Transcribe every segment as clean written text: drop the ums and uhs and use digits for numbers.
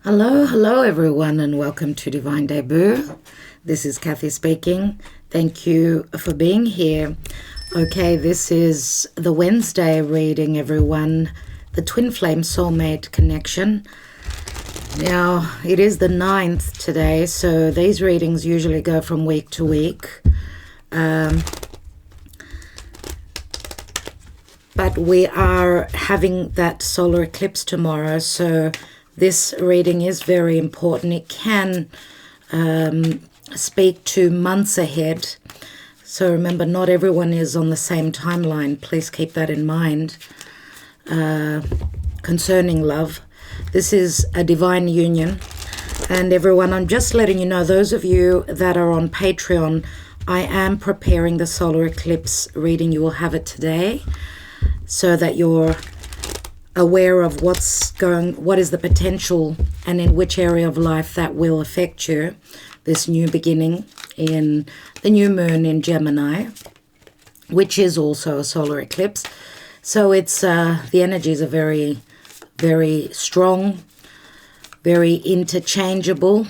Hello everyone, and welcome to Divine Debut. This is Kathy speaking. Thank you for being here. Okay, this is the Wednesday reading, everyone. The Twin Flame Soulmate connection. Now, it is the 9th today, so these readings usually go from week to week. But we are having that solar eclipse tomorrow, so this reading is very important. It can speak to months ahead. So remember, not everyone is on the same timeline. Please keep that in mind. Concerning love, this is a divine union. And everyone, I'm just letting you know, those of you that are on Patreon, I am preparing the solar eclipse reading. You will have it today so that you're aware of what is the potential and in which area of life that will affect you. This new beginning in the new moon in Gemini, which is also a solar eclipse. So it's the energies are very, very strong, very interchangeable.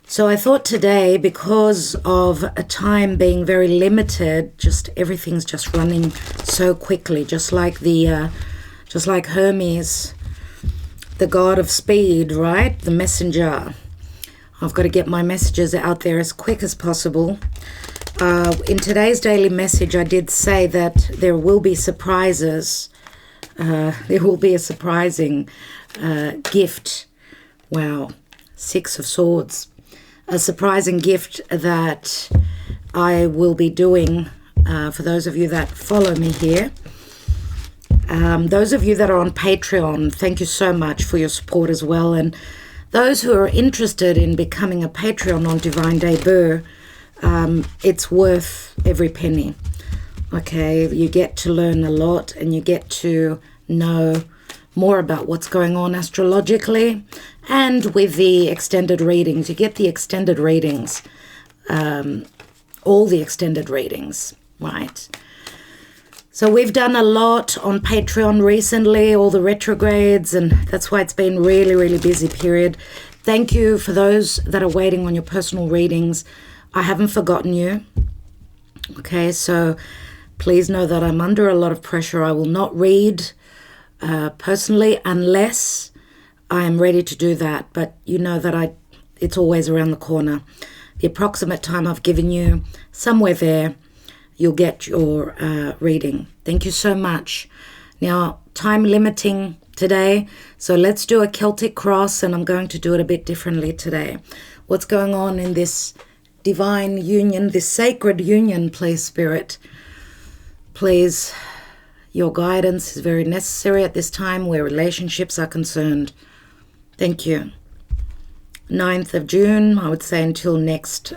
So I thought today, because of a time being very limited, just everything's just running so quickly, just like Hermes, the god of speed, right? The messenger. I've got to get my messages out there as quick as possible. In today's daily message, I did say that there will be surprises. There will be a surprising gift. Wow. 6 of Swords. A surprising gift that I will be doing for those of you that follow me here. Those of you that are on Patreon, thank you so much for your support as well. And those who are interested in becoming a Patreon on Divine Debut, it's worth every penny. Okay, you get to learn a lot and you get to know more about what's going on astrologically. And with the extended readings, you get the extended readings, all the extended readings, right? So we've done a lot on Patreon recently, all the retrogrades, and that's why it's been really, really busy period. Thank you for those that are waiting on your personal readings. I haven't forgotten you. Okay, so please know that I'm under a lot of pressure. I will not read personally unless I am ready to do that. But you know that it's always around the corner. The approximate time I've given you, somewhere there, you'll get your reading. Thank you so much. Now, time limiting today, so let's do a Celtic cross, and I'm going to do it a bit differently today. What's going on in this divine union, this sacred union, please, Spirit? Please, your guidance is very necessary at this time where relationships are concerned. Thank you. 9th of June, I would say until next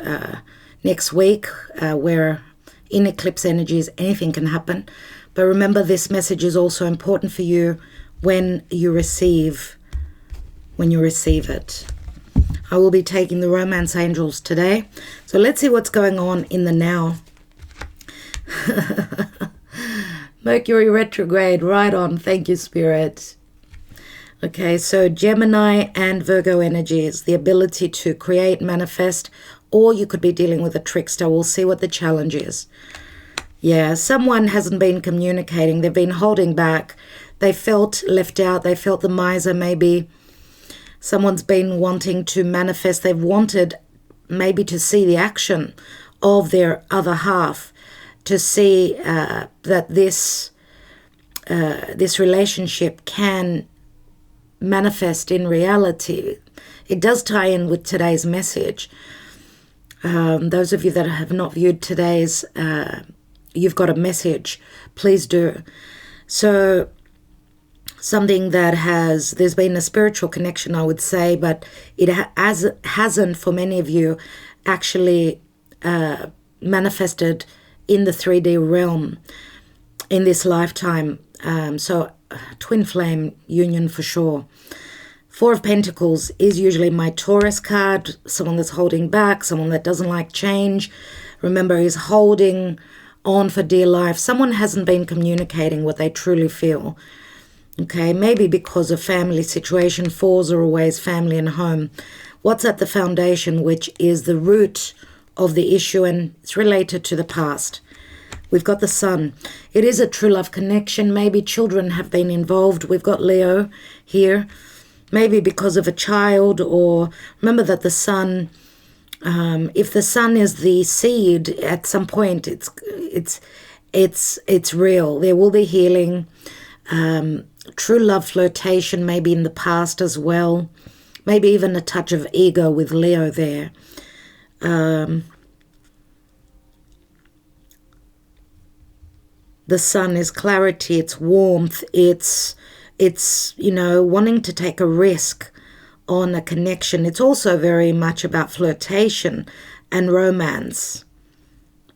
week, where in eclipse energies, anything can happen. But remember, this message is also important for you when you receive it. I will be taking the romance angels today. So let's see what's going on in the now. Mercury retrograde, right on. Thank you, Spirit. Okay, so Gemini and Virgo energies, the ability to create, manifest, or you could be dealing with a trickster. We'll see what the challenge is. Yeah, someone hasn't been communicating. They've been holding back. They felt left out. They felt the miser maybe. Someone's been wanting to manifest. They've wanted maybe to see the action of their other half, to see that this relationship can manifest in reality. It does tie in with today's message. Those of you that have not viewed today's, you've got a message, please do. So something that there's been a spiritual connection, I would say, but it hasn't for many of you actually manifested in the 3D realm in this lifetime. So twin flame union for sure. 4 of Pentacles is usually my Taurus card, someone that's holding back, someone that doesn't like change. Remember, is holding on for dear life. Someone hasn't been communicating what they truly feel. Okay, maybe because of family situation, fours are always family and home. What's at the foundation, which is the root of the issue, and it's related to the past. We've got the Sun. It is a true love connection. Maybe children have been involved. We've got Leo here. Maybe because of a child, or remember that the Sun, if the Sun is the seed, at some point it's real. There will be healing. True love flirtation, maybe in the past as well. Maybe even a touch of ego with Leo there. The Sun is clarity, it's warmth, it's wanting to take a risk on a connection. It's also very much about flirtation and romance,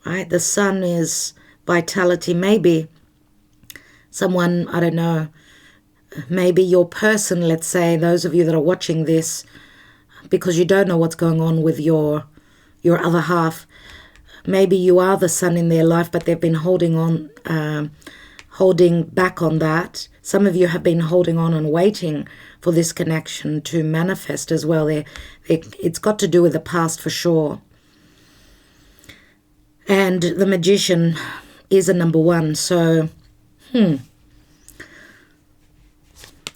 right? The Sun is vitality. Maybe someone, I don't know, maybe your person, let's say, those of you that are watching this, because you don't know what's going on with your other half, maybe you are the Sun in their life, but they've been holding back on that. Some of you have been holding on and waiting for this connection to manifest as well. It's got to do with the past for sure. And the Magician is a number one. So,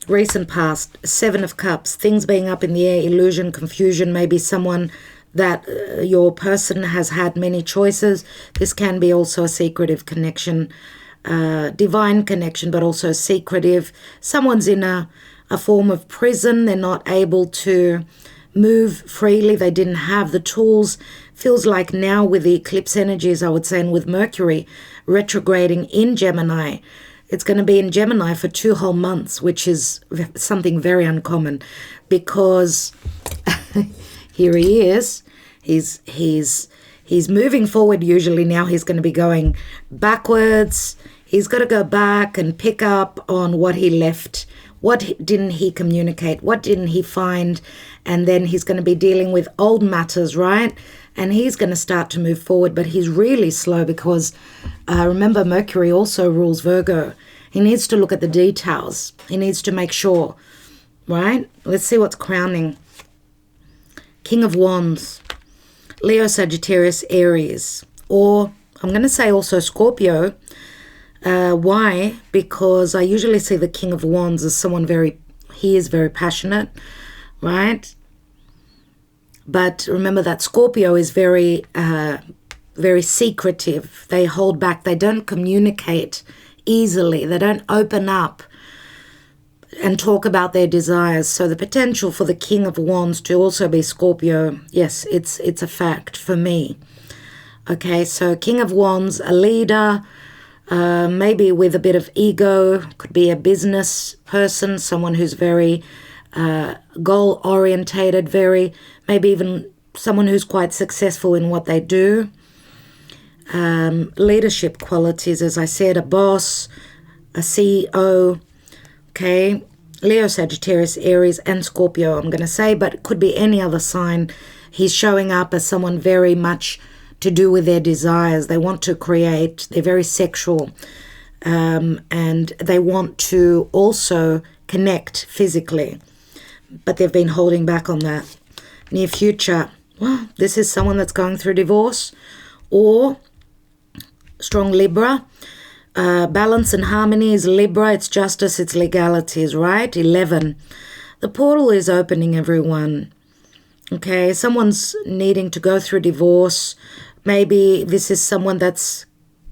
recent past, Seven of Cups, things being up in the air, illusion, confusion, maybe someone that your person has had many choices. This can be also a secretive connection, divine connection, but also secretive. Someone's in a form of prison. They're not able to move freely. They didn't have the tools. Feels like now with the eclipse energies, I would say, and with Mercury retrograding in Gemini, it's going to be in Gemini for 2 whole months, which is something very uncommon, because here he is. He's moving forward usually. Now he's going to be going backwards. He's got to go back and pick up on what he left. What didn't he communicate? What didn't he find? And then he's going to be dealing with old matters, right? And he's going to start to move forward, but he's really slow because remember, Mercury also rules Virgo. He needs to look at the details. He needs to make sure, right? Let's see what's crowning. King of Wands, Leo, Sagittarius, Aries, or I'm going to say also Scorpio. Why? Because I usually see the King of Wands as someone he is very passionate, right? But remember that Scorpio is very secretive. They hold back. They don't communicate easily. They don't open up and talk about their desires. So the potential for the King of Wands to also be Scorpio, yes, it's a fact for me. Okay, so King of Wands, a leader, maybe with a bit of ego, could be a business person, someone who's very goal-orientated, maybe even someone who's quite successful in what they do. Leadership qualities, as I said, a boss, a CEO, okay, Leo, Sagittarius, Aries, and Scorpio, I'm going to say, but it could be any other sign. He's showing up as someone very much to do with their desires. They want to create, they're very sexual, and they want to also connect physically, but they've been holding back on that. Near future, well, this is someone that's going through divorce, or strong Libra. Balance and harmony is Libra, it's justice, it's legalities, right? 11. The portal is opening, everyone. Okay, someone's needing to go through divorce. Maybe this is someone that's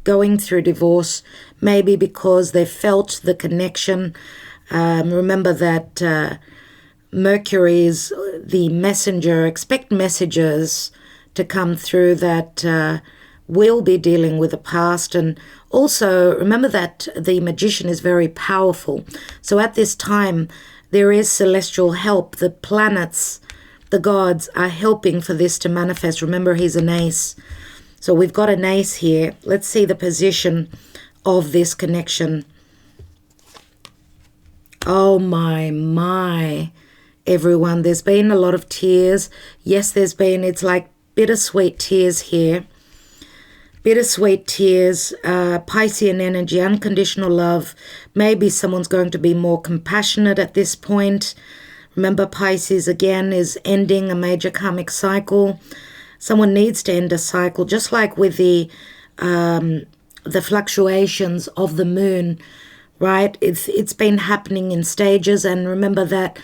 going through divorce, maybe because they felt the connection. Remember that Mercury is the messenger. Expect messages to come through that will be dealing with the past. And also remember that the Magician is very powerful. So at this time, there is celestial help. The planets, the gods are helping for this to manifest. Remember, he's an ace. So we've got an ace here. Let's see the position of this connection. Oh my, everyone. There's been a lot of tears. Yes, it's like bittersweet tears here. Bittersweet tears, Piscean energy, unconditional love. Maybe someone's going to be more compassionate at this point. Remember, Pisces again is ending a major karmic cycle. Someone needs to end a cycle, just like with the fluctuations of the moon, right? It's been happening in stages, and remember that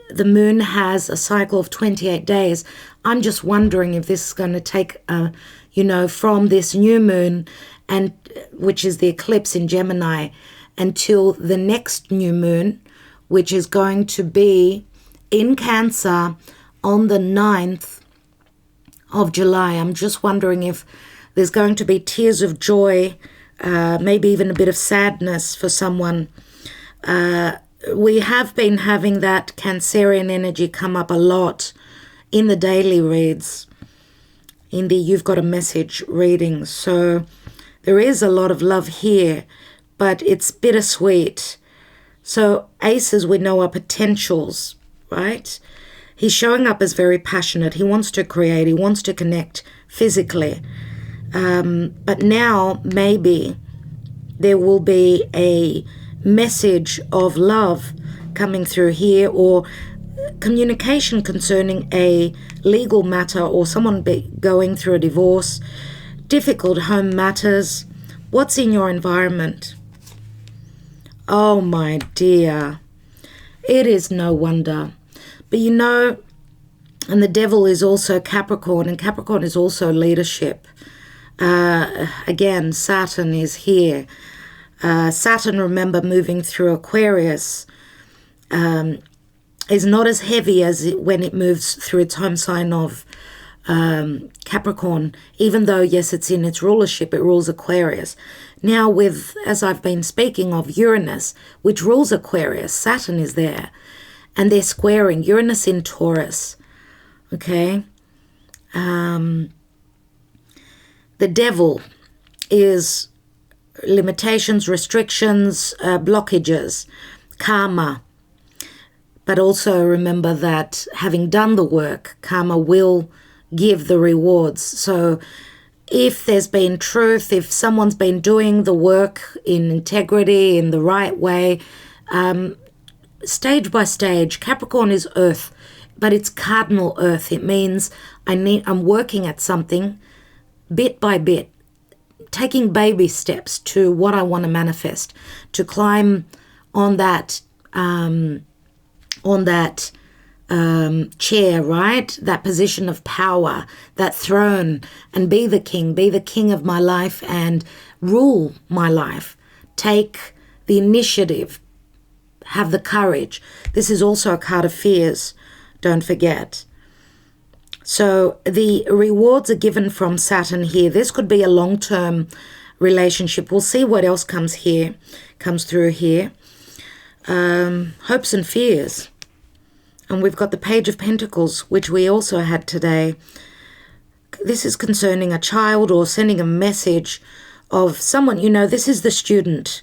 the moon has a cycle of 28 days. I'm just wondering if this is going to take, from this new moon, and which is the eclipse in Gemini, until the next new moon, which is going to be in Cancer on the 9th of July. I'm just wondering if there's going to be tears of joy, maybe even a bit of sadness for someone. We have been having that Cancerian energy come up a lot in the daily reads, in the You've Got a Message readings. So there is a lot of love here, but it's bittersweet. So aces, we know, are potentials, right? He's showing up as very passionate. He wants to create. He wants to connect physically. But now maybe there will be a message of love coming through here, or communication concerning a legal matter, or someone going through a divorce, difficult home matters. What's in your environment? Oh, my dear. It is no wonder. But and the devil is also Capricorn, and Capricorn is also leadership. Again, Saturn is here. Saturn, remember, moving through Aquarius, is not as heavy as when it moves through its home sign of Capricorn, even though, yes, it's in its rulership, it rules Aquarius. Now with, as I've been speaking of, Uranus, which rules Aquarius, Saturn is there, and they're squaring Uranus in Taurus, okay? The devil is limitations, restrictions, blockages, karma. But also remember that having done the work, karma will give the rewards. So if there's been truth, if someone's been doing the work in integrity, in the right way, stage by stage, Capricorn is earth, but it's cardinal earth. It means I'm working at something bit by bit, taking baby steps to what I want to manifest, to climb on that chair, right? That position of power, that throne, and be the king of my life and rule my life. Take the initiative, have the courage. This is also a card of fears, don't forget. So the rewards are given from Saturn here. This could be a long-term relationship. We'll see what else comes through here. Hopes and fears. And we've got the Page of Pentacles, which we also had today. This is concerning a child or sending a message of someone, this is the student.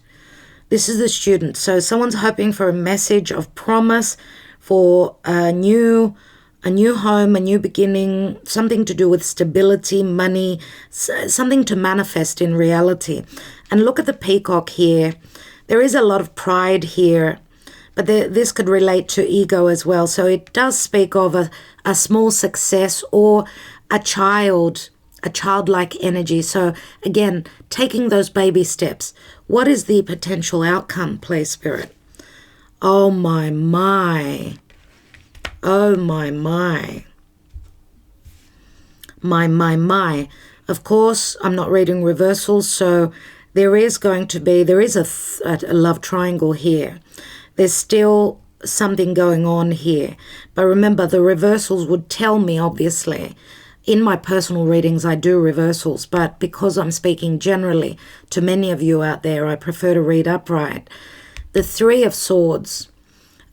This is the student. So someone's hoping for a message of promise for a new home, a new beginning, something to do with stability, money, something to manifest in reality. And look at the peacock here. There is a lot of pride here, but this could relate to ego as well. So it does speak of a small success or a childlike energy. So again, taking those baby steps. What is the potential outcome, please, Spirit? Oh, my. Oh, my. My. Of course, I'm not reading reversals, so there is a love triangle here. There's still something going on here. But remember, the reversals would tell me, obviously. In my personal readings, I do reversals, but because I'm speaking generally to many of you out there, I prefer to read upright. The Three of Swords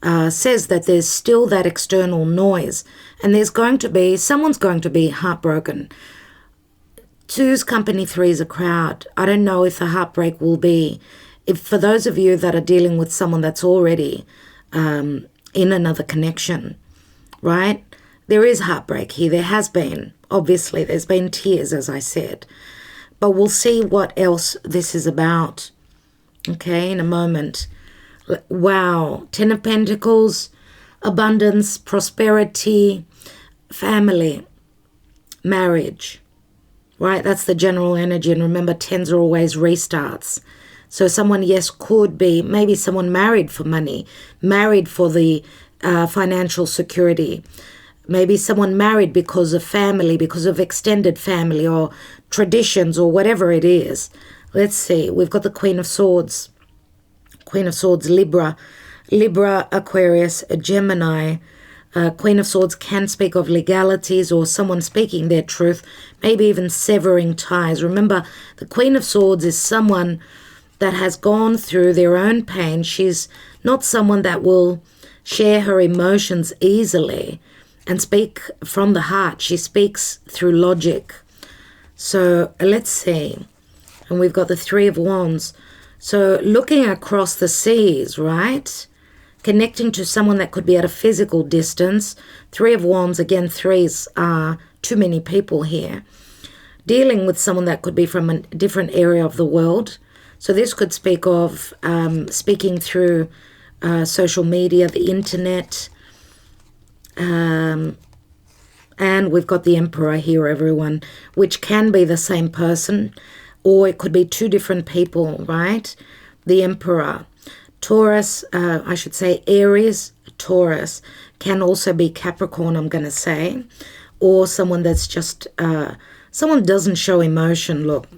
says that there's still that external noise, and someone's going to be heartbroken. Two's company, three's a crowd. I don't know if the heartbreak will be, for those of you that are dealing with someone that's already in another connection, right? There is heartbreak here. There has been. Obviously, there's been tears, as I said. But we'll see what else this is about, okay, in a moment. Wow, 10 of Pentacles, abundance, prosperity, family, marriage, right? That's the general energy. And remember, 10s are always restarts. So someone, yes, could be maybe someone married for money, married for the financial security. Maybe someone married because of family, because of extended family or traditions or whatever it is. Let's see. We've got the Queen of Swords. Queen of Swords, Libra. Libra, Aquarius, Gemini. Queen of Swords can speak of legalities or someone speaking their truth, maybe even severing ties. Remember, the Queen of Swords is someone that has gone through their own pain. She's not someone that will share her emotions easily and speak from the heart. She speaks through logic. So let's see. And we've got the Three of Wands. So looking across the seas, right? Connecting to someone that could be at a physical distance. Three of Wands, again, threes are too many people here. Dealing with someone that could be from a different area of the world. So this could speak of speaking through social media, the internet. And we've got the Emperor here, everyone, which can be the same person, or it could be two different people, right? The Emperor. Taurus, I should say Aries, Taurus, can also be Capricorn, I'm going to say, or someone that's just, someone doesn't show emotion. Look,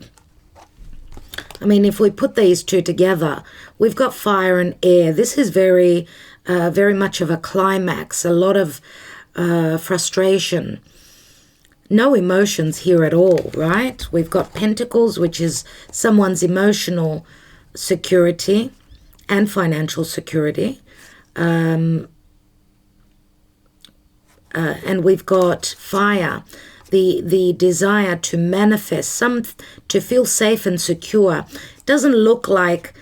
I mean, if we put these two together, we've got fire and air. This is very much of a climax, a lot of frustration. No emotions here at all, right? We've got Pentacles, which is someone's emotional security and financial security. And we've got fire, the desire to manifest, to feel safe and secure. Doesn't look like,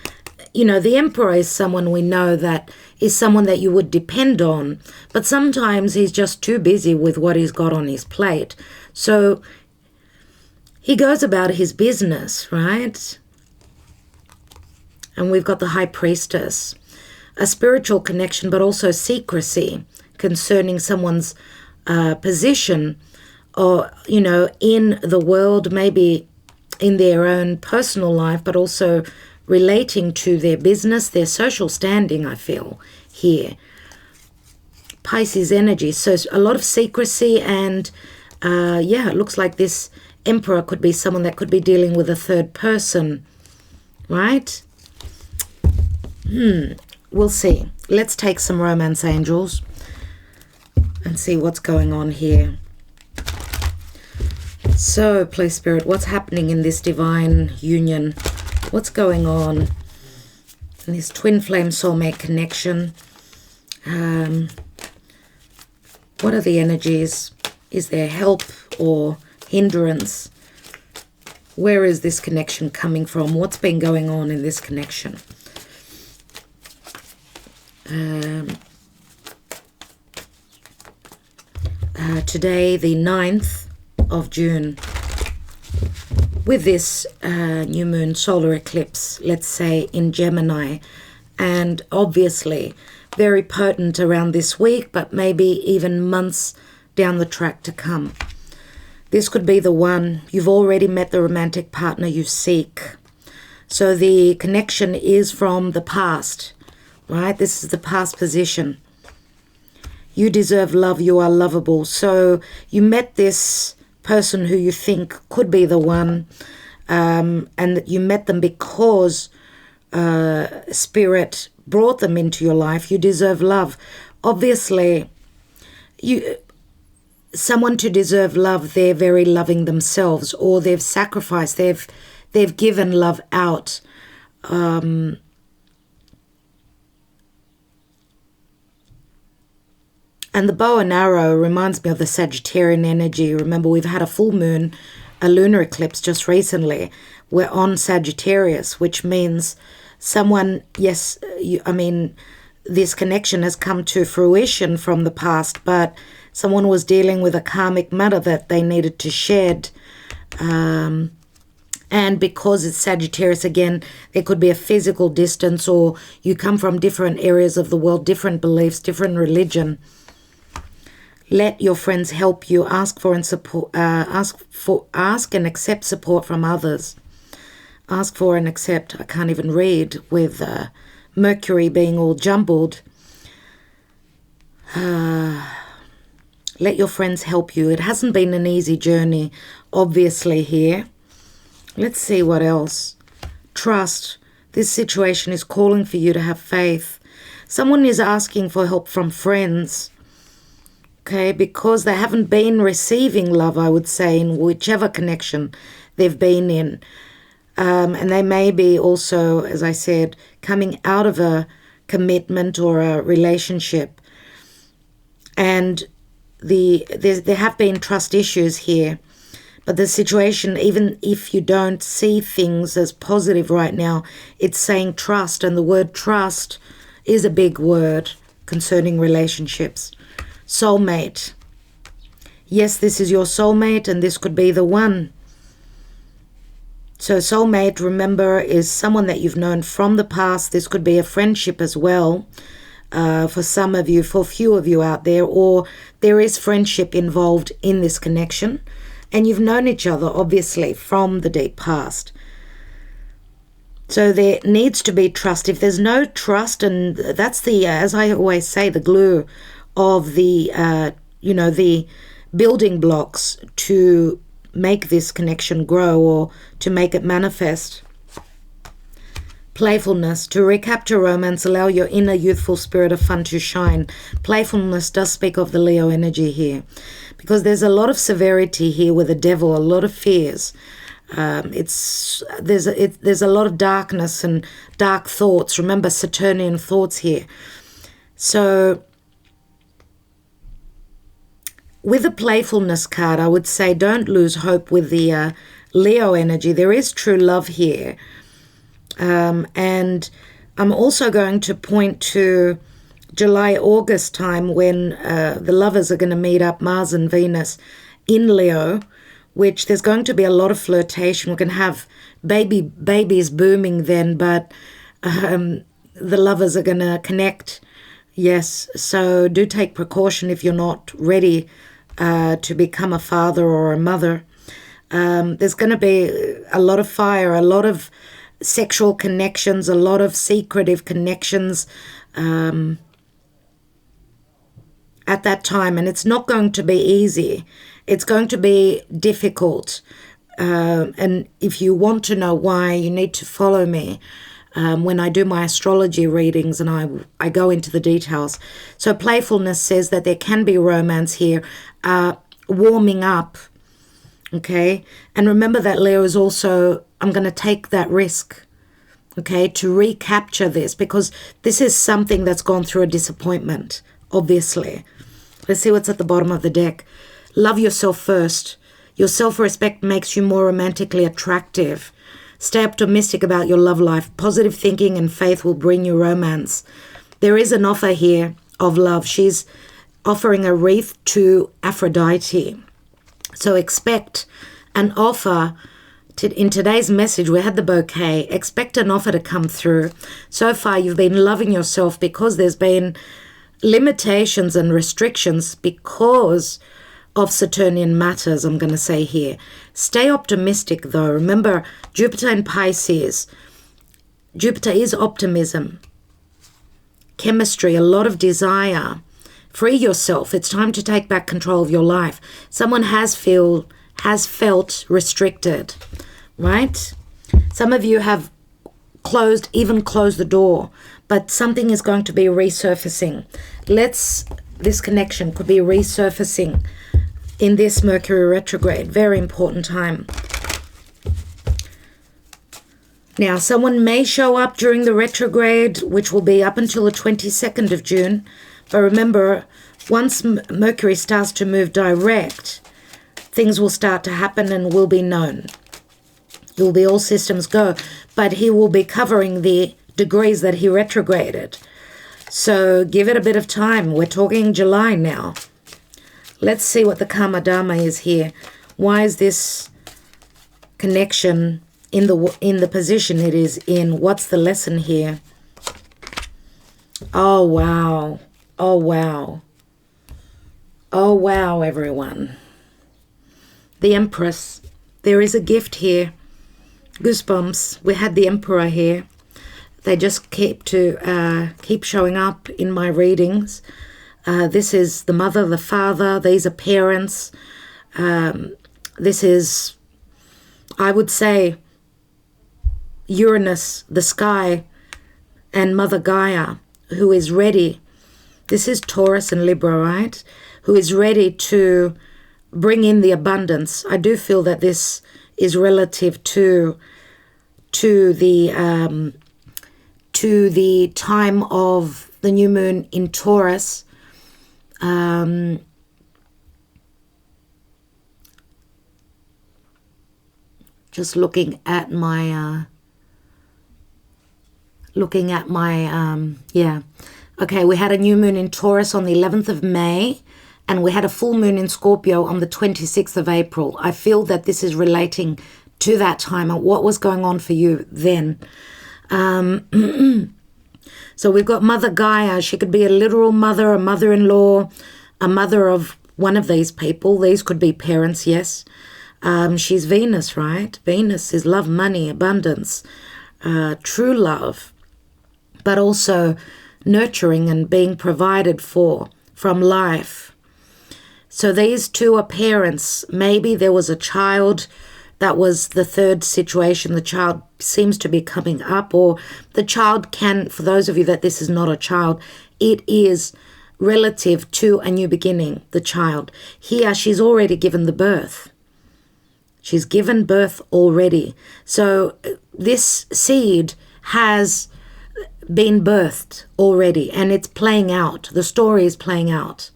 the Emperor is someone we know that is someone that you would depend on, but sometimes he's just too busy with what he's got on his plate. So he goes about his business, right? And we've got the High Priestess, a spiritual connection, but also secrecy concerning someone's position or, in the world, maybe in their own personal life, but also relating to their business, their social standing, I feel, here. Pisces energy. So a lot of secrecy and, it looks like this Emperor could be someone that could be dealing with a third person, right? We'll see. Let's take some romance angels and see what's going on here. So, please, Spirit, what's happening in this divine union? What's going on in this twin flame soulmate connection? What are the energies? Is there help or hindrance? Where is this connection coming from? What's been going on in this connection? Today, the 9th of June, with this new moon solar eclipse, let's say in Gemini, and obviously very potent around this week, but maybe even months down the track to come. This could be the one. You've already met the romantic partner you seek. So the connection is from the past, right? This is the past position. You deserve love. You are lovable. So you met this person who you think could be the one, and that you met them because Spirit brought them into your life. You deserve love. Obviously, someone to deserve love, they're very loving themselves, or they've sacrificed, they've given love out. And the bow and arrow reminds me of the Sagittarian energy. Remember, we've had a full moon, a lunar eclipse just recently. We're on Sagittarius, which means someone, yes, this connection has come to fruition from the past, but someone was dealing with a karmic matter that they needed to shed. And And because it's Sagittarius again, there could be a physical distance, or you come from different areas of the world, different beliefs, different religion. Let your friends help you. Ask for and support. Ask and accept support from others. Ask for and accept. I can't even read with Mercury being all jumbled. Let your friends help you. It hasn't been an easy journey, obviously, here. Let's see what else. Trust. This situation is calling for you to have faith. Someone is asking for help from friends, okay, because they haven't been receiving love, I would say, in whichever connection they've been in. And they may be also, as I said, coming out of a commitment or a relationship. And there have been trust issues here. But the situation, even if you don't see things as positive right now, it's saying trust. And the word trust is a big word concerning relationships. Soulmate. Yes, this is your soulmate, and this could be the one. So soulmate, remember, is someone that you've known from the past. This could be a friendship as well. For some of you, for a few of you out there, or there is friendship involved in this connection. And you've known each other, obviously, from the deep past. So there needs to be trust. If there's no trust, and that's the, as I always say, the glue of the, the building blocks to make this connection grow or to make it manifest. Playfulness. To recapture romance, allow your inner youthful spirit of fun to shine. Playfulness does speak of the Leo energy here, because there's a lot of severity here with the devil, a lot of fears. There's a lot of darkness and dark thoughts. Remember, Saturnian thoughts here. So with the playfulness card, I would say don't lose hope with the Leo energy. There is true love here. And I'm also going to point to July, August time when the lovers are going to meet up, Mars and Venus in Leo, which there's going to be a lot of flirtation. We're going to have babies booming then, but the lovers are going to connect. Yes, so do take precaution if you're not ready to become a father or a mother. There's going to be a lot of fire, a lot of sexual connections, a lot of secretive connections at that time, and it's not going to be easy. It's going to be difficult, and if you want to know why, you need to follow me when I do my astrology readings, and I go into the details. So playfulness says that there can be romance here, warming up, okay? And remember that Leo is also, I'm going to take that risk, okay, to recapture this, because this is something that's gone through a disappointment, obviously. Let's see what's at the bottom of the deck. Love yourself first. Your self-respect makes you more romantically attractive. Stay optimistic about your love life. Positive thinking and faith will bring you romance. There is an offer here of love. She's offering a wreath to Aphrodite. So expect an offer. In today's message, we had the bouquet. Expect an offer to come through. So far, you've been loving yourself because there's been limitations and restrictions because of Saturnian matters, I'm going to say here. Stay optimistic, though. Remember, Jupiter in Pisces. Jupiter is optimism, chemistry, a lot of desire. Free yourself. It's time to take back control of your life. Someone has felt restricted, right? Some of you have closed the door, but something is going to be resurfacing. This connection could be resurfacing in this Mercury retrograde. Very important time. Now, someone may show up during the retrograde, which will be up until the 22nd of June. But remember, once Mercury starts to move direct, things will start to happen and will be known. It will be all systems go. But he will be covering the degrees that he retrograded. So give it a bit of time. We're talking July now. Let's see what the Karma Dharma is here. Why is this connection in the position it is in. What's the lesson here? Oh, wow. Oh, wow. Oh, wow, everyone. The Empress. There is a gift here. Goosebumps. We had the Emperor here. They just keep showing up in my readings. This is the mother, the father. These are parents. This is, I would say, Uranus, the sky, and Mother Gaia, who is ready. This is Taurus and Libra, right? Who is ready to bring in the abundance. I do feel that this is relative to the time of the new moon in Taurus. Just looking at my yeah. Okay, we had a new moon in Taurus on the 11th of May, and we had a full moon in Scorpio on the 26th of April. I feel that this is relating to that time and what was going on for you then. So we've got Mother Gaia. She could be a literal mother, a mother-in-law, a mother of one of these people. These could be parents, yes. She's Venus, right? Venus is love, money, abundance, true love, but also nurturing and being provided for from life. So these two are parents. Maybe there was a child. That was the third situation. The child seems to be coming up, or the child can, for those of you that this is not a child, it is relative to a new beginning, the child. Here, she's already given the birth. She's given birth already. So this seed has been birthed already, and it's playing out. The story is playing out.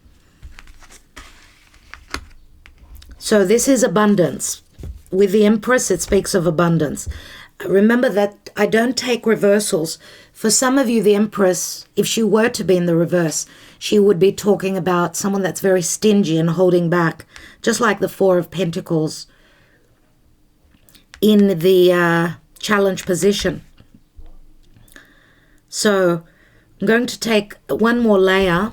So this is abundance. With the Empress, it speaks of abundance. Remember that I don't take reversals. For some of you, the Empress, if she were to be in the reverse, she would be talking about someone that's very stingy and holding back, just like the Four of Pentacles in the challenge position. So I'm going to take one more layer,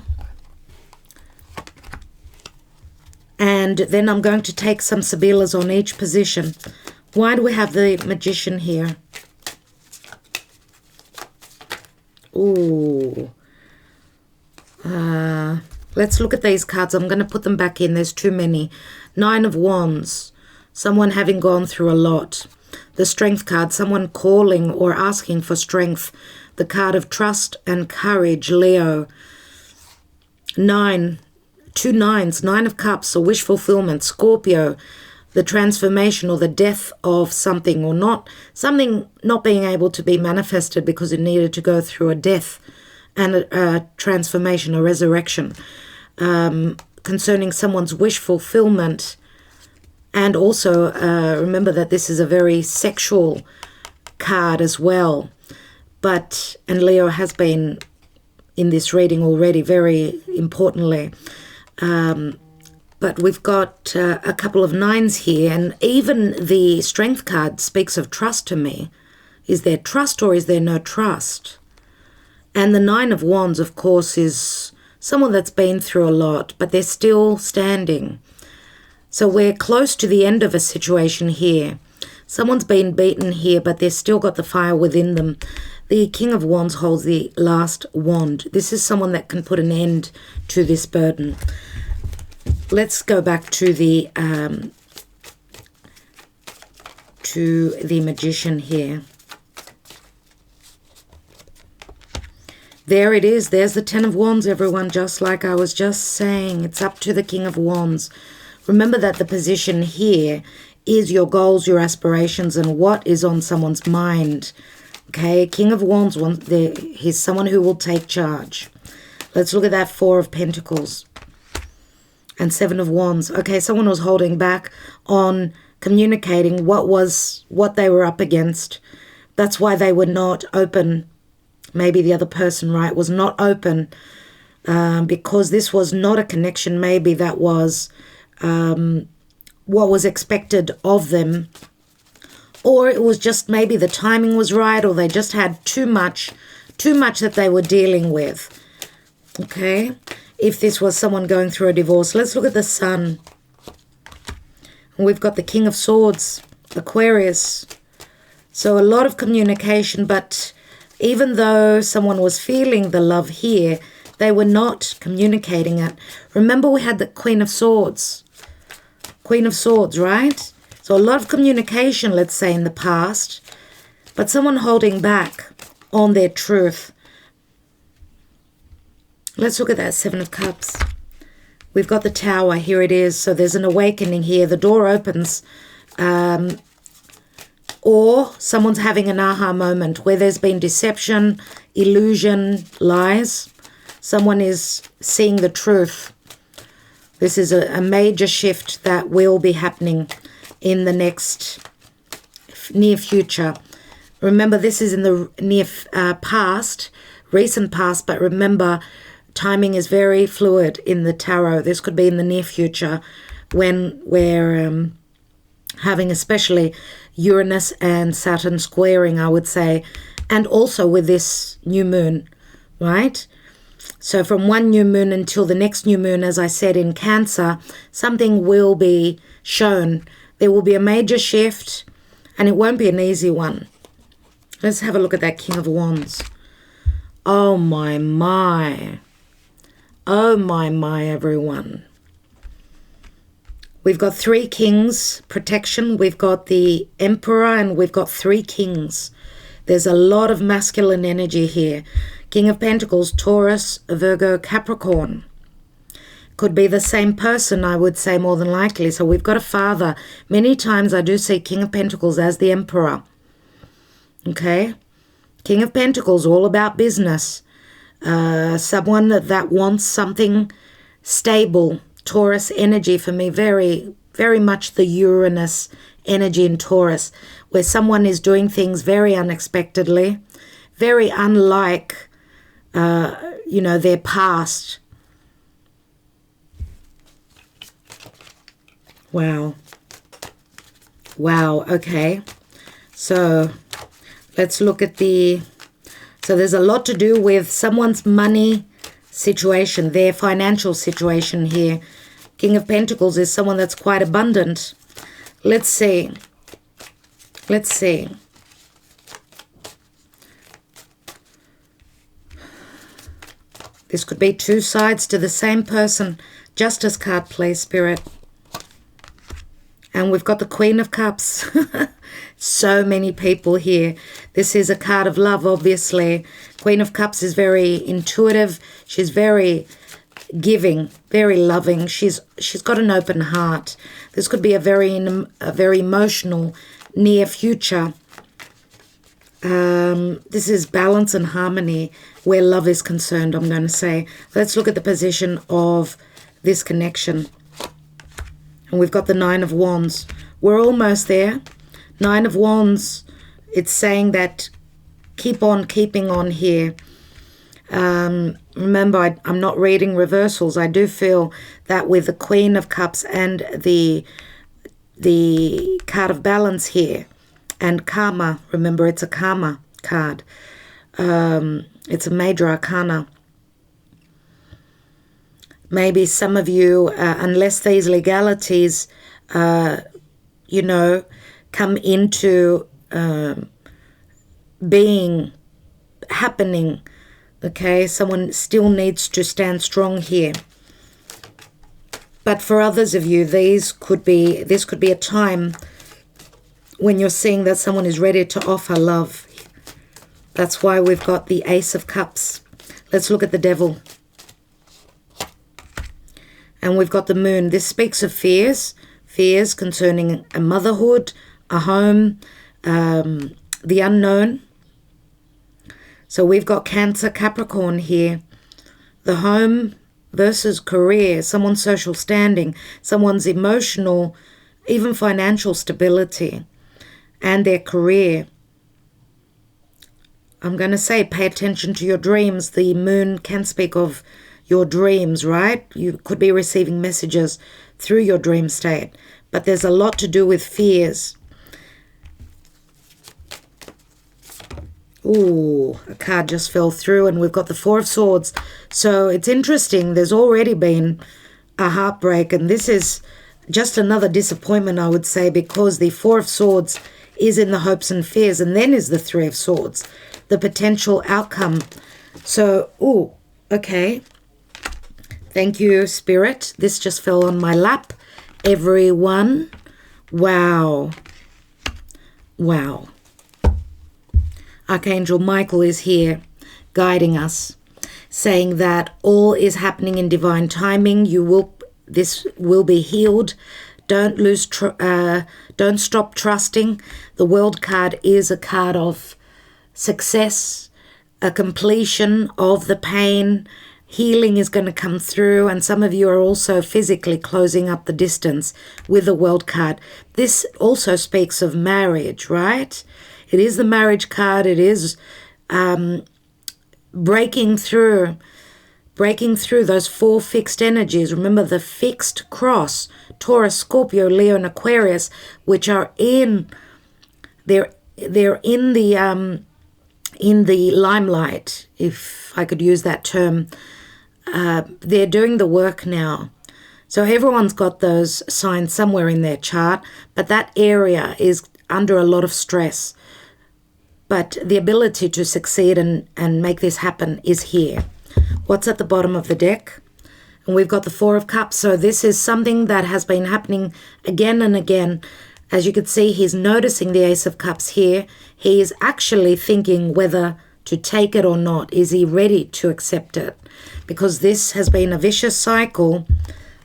and then I'm going to take some Sibilas on each position. Why do we have the Magician here? Ooh. Let's look at these cards. I'm going to put them back in. There's too many. Nine of Wands. Someone having gone through a lot. The Strength card. Someone calling or asking for strength. The card of trust and courage, Leo. Two nines, Nine of Cups, a wish fulfillment, Scorpio, the transformation or the death of something, or something not being able to be manifested because it needed to go through a death and a transformation, a resurrection, concerning someone's wish fulfillment. And also remember that this is a very sexual card as well. And Leo has been in this reading already, very importantly. But we've got a couple of nines here, and even the Strength card speaks of trust to me. Is there trust or is there no trust? And the Nine of Wands, of course, is someone that's been through a lot, but they're still standing. So we're close to the end of a situation here. Someone's been beaten here, but they've still got the fire within them. The King of Wands holds the last wand. This is someone that can put an end to this burden. Let's go back to the Magician here. There it is. There's the Ten of Wands, everyone, just like I was just saying. It's up to the King of Wands. Remember that the position here is your goals, your aspirations, and what is on someone's mind. Okay, King of Wands, he's someone who will take charge. Let's look at that Four of Pentacles and Seven of Wands. Okay, someone was holding back on communicating what they were up against. That's why they were not open. Maybe the other person, right, was not open because this was not a connection. Maybe that was what was expected of them, or it was just maybe the timing was right, or they just had too much that they were dealing with. Okay, if this was someone going through a divorce. Let's look at the Sun. We've got the King of Swords, Aquarius. So a lot of communication, but even though someone was feeling the love here, they were not communicating it. Remember, we had the Queen of Swords. Queen of Swords, right? So a lot of communication, let's say, in the past, but someone holding back on their truth. Let's look at that Seven of Cups. We've got the Tower. Here it is. So there's an awakening here. The door opens. Or someone's having an aha moment where there's been deception, illusion, lies. Someone is seeing the truth. This is a major shift that will be happening in the next near future. Remember, this is in the near past, recent past, but remember, timing is very fluid in the tarot. This could be in the near future when we're having especially Uranus and Saturn squaring, I would say, and also with this new moon, right? So from one new moon until the next new moon, as I said, in Cancer, something will be shown. There will be a major shift, and it won't be an easy one. Let's have a look at that King of Wands. Oh, my, my. Oh, my, everyone. We've got 3 kings, protection. We've got the Emperor, and we've got 3 kings. There's a lot of masculine energy here. King of Pentacles, Taurus, Virgo, Capricorn. Could be the same person, I would say, more than likely. So we've got a father. Many times I do see King of Pentacles as the Emperor. Okay? King of Pentacles, all about business. Someone that wants something stable. Taurus energy for me, very, very much the Uranus energy in Taurus, where someone is doing things very unexpectedly, very unlike, their past. Wow. Wow, okay. So let's look at so there's a lot to do with someone's money situation, their financial situation here. King of Pentacles is someone that's quite abundant. Let's see. Let's see. This could be 2 sides to the same person. Justice card, please, Spirit. And we've got the Queen of Cups. So many people here. This is a card of love, obviously. Queen of Cups is very intuitive. She's very giving, very loving. She's got an open heart. This could be a very emotional near future. This is balance and harmony where love is concerned, I'm going to say. Let's look at the position of this connection. And we've got the Nine of Wands. We're almost there. 9 of Wands, it's saying that keep on keeping on here. Remember, I'm not reading reversals. I do feel that with the Queen of Cups and the card of balance here, and karma, remember it's a karma card. It's a major arcana. Maybe some of you, unless these legalities, come into happening, okay? Someone still needs to stand strong here. But for others of you, this could be a time when you're seeing that someone is ready to offer love. That's why we've got the Ace of Cups. Let's look at the Devil. And we've got the Moon. This speaks of fears concerning a motherhood, a home, the unknown. So we've got Cancer, Capricorn here. The home versus career, someone's social standing, someone's emotional, even financial stability, and their career. I'm going to say pay attention to your dreams. The Moon can speak of your dreams, right? You could be receiving messages through your dream state. But there's a lot to do with fears. Ooh, a card just fell through, and we've got the Four of Swords. So it's interesting. There's already been a heartbreak, and this is just another disappointment, I would say, because the Four of Swords is in the hopes and fears, and then is the Three of Swords, the potential outcome. So, ooh, okay. Thank you, Spirit. This just fell on my lap. Everyone. Wow. Wow. Archangel Michael is here guiding us, saying that all is happening in divine timing. This will be healed. Don't don't stop trusting. The World card is a card of success, a completion of the pain. Healing is going to come through, and some of you are also physically closing up the distance with the World card. This also speaks of marriage, right? It is the marriage card. It is breaking through those four fixed energies. Remember the fixed cross, Taurus, Scorpio, Leo, and Aquarius, which are they're in the limelight, if I could use that term. They're doing the work now. So everyone's got those signs somewhere in their chart, but that area is under a lot of stress. But the ability to succeed and make this happen is here. What's at the bottom of the deck? And we've got the Four of Cups. So this is something that has been happening again and again. As you can see, he's noticing the Ace of Cups here. He is actually thinking whether to take it or not. Is he ready to accept it? Because this has been a vicious cycle,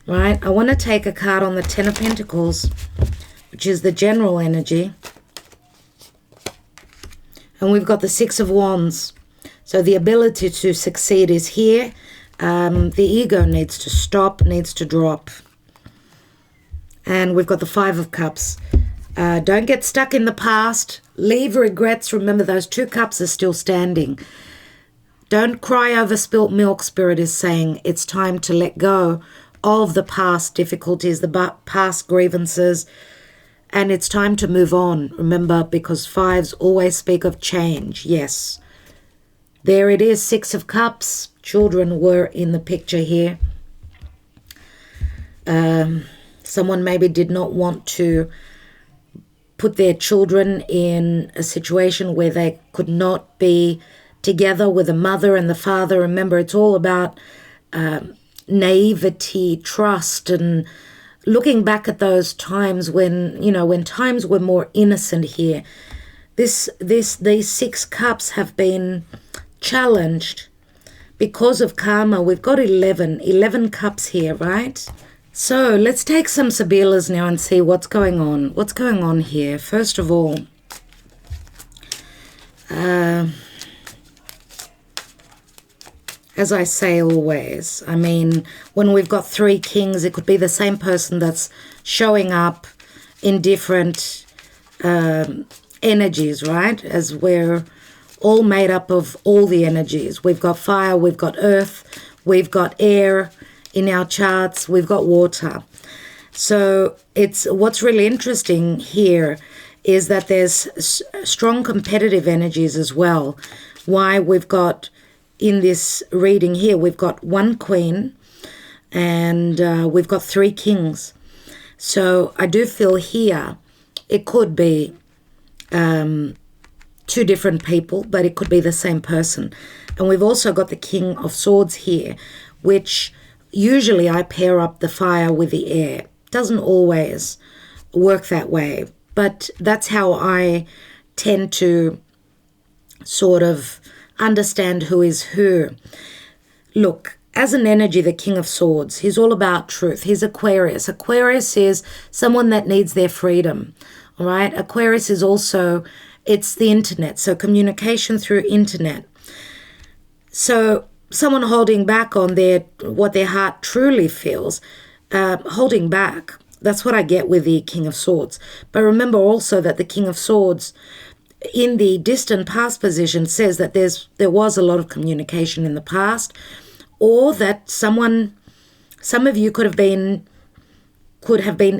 right? I want to take a card on the Ten of Pentacles, which is the general energy. And we've got the Six of Wands. So the ability to succeed is here. The ego needs to stop, needs to drop. And we've got the Five of Cups. Don't get stuck in the past. Leave regrets. Remember, those two cups are still standing. Don't cry over spilt milk, Spirit is saying. It's time to let go of the past difficulties, the past grievances, and it's time to move on. Remember, because fives always speak of change. Yes. There it is, Six of Cups. Children were in the picture here. Someone maybe did not want to put their children in a situation where they could not be together with the mother and the father. Remember, it's all about naivety, trust, and looking back at those times when, when times were more innocent here. These Six Cups have been challenged because of karma. We've got 11 cups here, right? So let's take some Sibilas now and see what's going on. What's going on here? First of all, as I say always, I mean, when we've got three kings, it could be the same person that's showing up in different energies, right? As we're all made up of all the energies. We've got fire, we've got earth, we've got air in our charts, we've got water. So what's really interesting here is that there's strong competitive energies as well. Why we've got in this reading here, we've got one queen and we've got three kings. So I do feel here it could be two different people, but it could be the same person. And we've also got the King of Swords here, which usually I pair up the fire with the air. Doesn't always work that way, but that's how I tend to sort of understand who is who. Look, as an energy, the King of Swords, he's all about truth. He's Aquarius. Aquarius is someone that needs their freedom, all right? Aquarius is also, it's the internet, so communication through internet. So someone holding back on what their heart truly feels, holding back. That's what I get with the King of Swords. But remember also that the King of Swords in the distant past position says that there was a lot of communication in the past, or that some of you could have been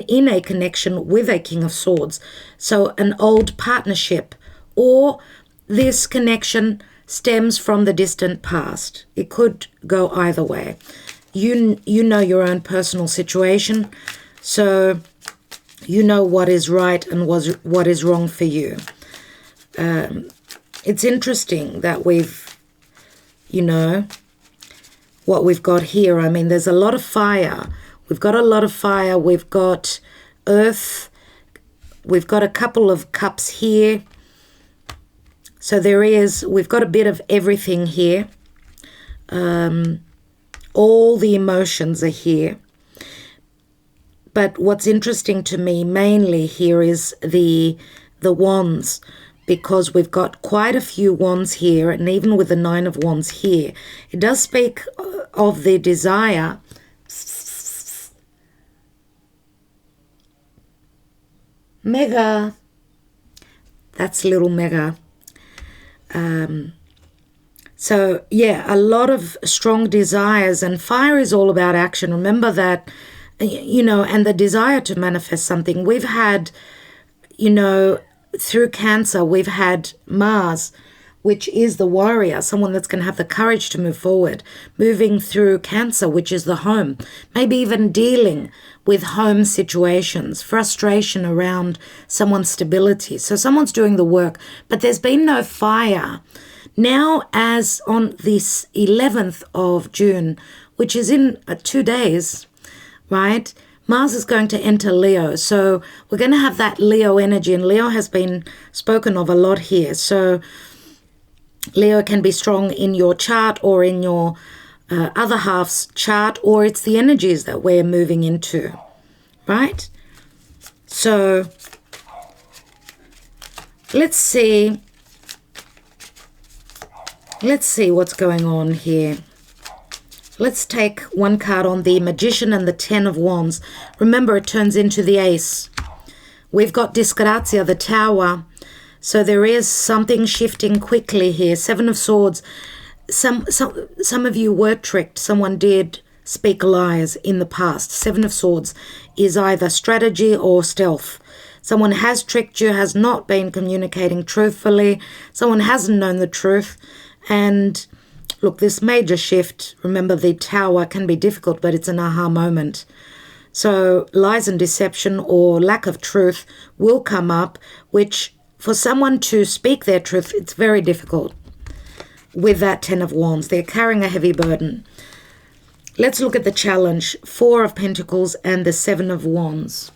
in a connection with a King of Swords. So an old partnership, or this connection stems from the distant past. It could go either way. You know your own personal situation, so you know what is right and what is wrong for you. It's interesting that we've, what we've got here. I mean, there's a lot of fire. We've got a lot of fire. We've got earth. We've got a couple of cups here. So we've got a bit of everything here. All the emotions are here. But what's interesting to me mainly here is the wands, because we've got quite a few wands here, and even with the 9 of wands here, it does speak of the desire. Mega. That's little Mega. So yeah, a lot of strong desires, and fire is all about action. Remember that, and the desire to manifest something. We've had, through Cancer, we've had Mars, which is the warrior, someone that's going to have the courage to move forward, moving through Cancer, which is the home, maybe even dealing with home situations, frustration around someone's stability. So someone's doing the work, but there's been no fire. Now, as on this 11th of June, which is in 2 days, right? Mars is going to enter Leo. So we're going to have that Leo energy, and Leo has been spoken of a lot here. So Leo can be strong in your chart or in your other half's chart, or it's the energies that we're moving into, right? So let's see what's going on here. Let's take one card on the Magician and the 10 of Wands. Remember, it turns into the Ace. We've got Disgrazia, the Tower. So there is something shifting quickly here. 7 of Swords. Some of you were tricked. Someone did speak lies in the past. 7 of Swords is either strategy or stealth. Someone has tricked you, has not been communicating truthfully. Someone hasn't known the truth. And look, this major shift, remember the Tower can be difficult, but it's an aha moment. So lies and deception or lack of truth will come up, which for someone to speak their truth, it's very difficult. With that 10 of Wands, they're carrying a heavy burden. Let's look at the challenge. 4 of Pentacles and the 7 of Wands.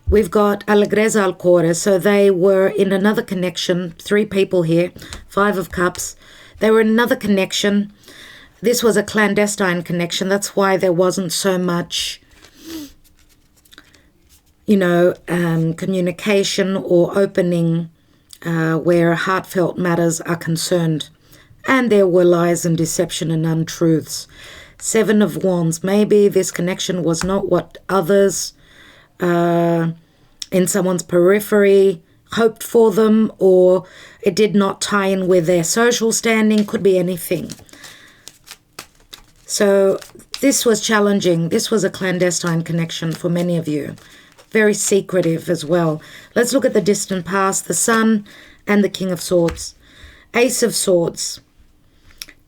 We've got Allegrezza al Cuore, so they were in another connection. 3 people here. 5 of Cups. They were in another connection. This was a clandestine connection. That's why there wasn't so much, communication or opening where heartfelt matters are concerned. And there were lies and deception and untruths. 7 of Wands. Maybe this connection was not what others in someone's periphery hoped for them, or it did not tie in with their social standing. Could be anything. So this was challenging. This was a clandestine connection for many of you. Very secretive as well. Let's look at the distant past, the Sun and the King of Swords. Ace of Swords.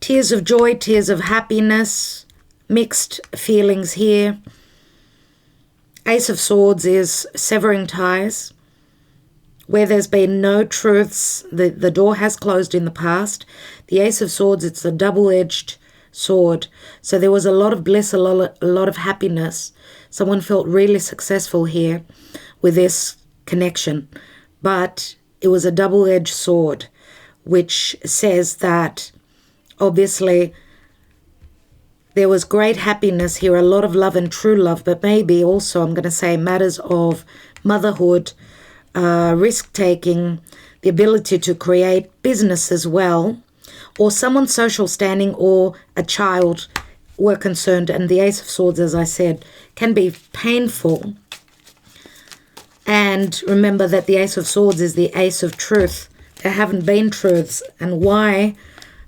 Tears of joy, tears of happiness, mixed feelings here. Ace of Swords is severing ties. Where there's been no truths, the door has closed in the past. The Ace of Swords, it's a double-edged sword. So there was a lot of bliss, a lot of happiness. Someone felt really successful here with this connection. But it was a double-edged sword, which says that obviously there was great happiness here, a lot of love and true love, but maybe also, I'm going to say, matters of motherhood, risk-taking, the ability to create business as well, or someone's social standing or a child were concerned. And the Ace of Swords, as I said, can be painful. And remember that the Ace of Swords is the Ace of Truth. There haven't been truths. And why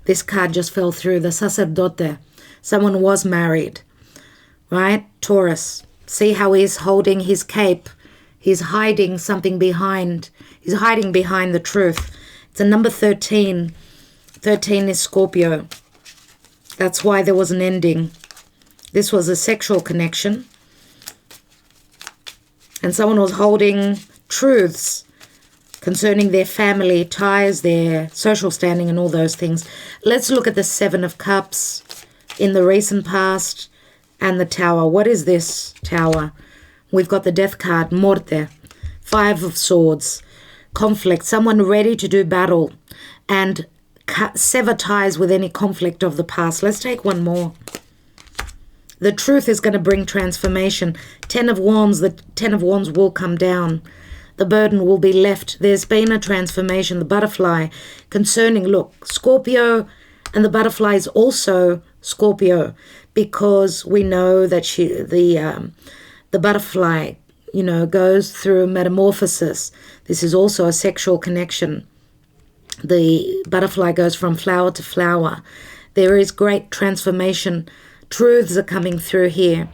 this card just fell through, the Sacerdote. Someone was married, right? Taurus. See how he's holding his cape. He's hiding something behind. He's hiding behind the truth. It's a number 13. 13 is Scorpio. That's why there was an ending. This was a sexual connection. And someone was holding truths concerning their family ties, their social standing, and all those things. Let's look at the Seven of Cups in the recent past and the Tower. What is this Tower? We've got the Death card, Morte. Five of Swords. Conflict. Someone ready to do battle and sever ties with any conflict of the past. Let's take one more. The truth is going to bring transformation. Ten of Wands. The Ten of Wands will come down. The burden will be left. There's been a transformation. The butterfly concerning, look, Scorpio, and the butterfly is also Scorpio, because we know that the butterfly, goes through metamorphosis. This is also a sexual connection. The butterfly goes from flower to flower. There is great transformation. Truths are coming through here.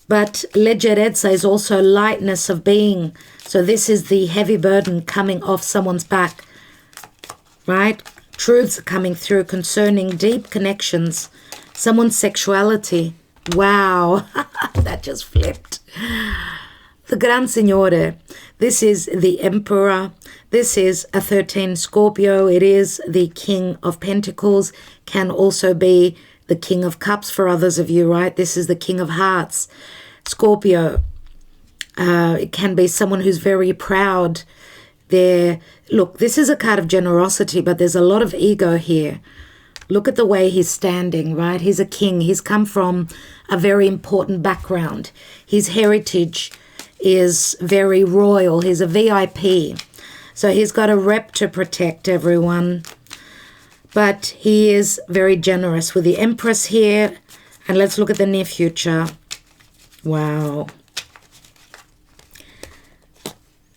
But leggerezza is also lightness of being. So this is the heavy burden coming off someone's back, right? Truths are coming through concerning deep connections, someone's sexuality. Wow, that just flipped. The Gran Signore. This is the Emperor. This is a 13 Scorpio. It is the King of Pentacles. Can also be the King of Cups for others of you, right? This is the King of Hearts. Scorpio. It can be someone who's very proud. Look, this is a card of generosity, but there's a lot of ego here. Look at the way he's standing, right? He's a king. He's come from a very important background. His heritage is very royal. He's a VIP. So he's got a rep to protect, everyone. But he is very generous with the Empress here. And let's look at the near future. Wow.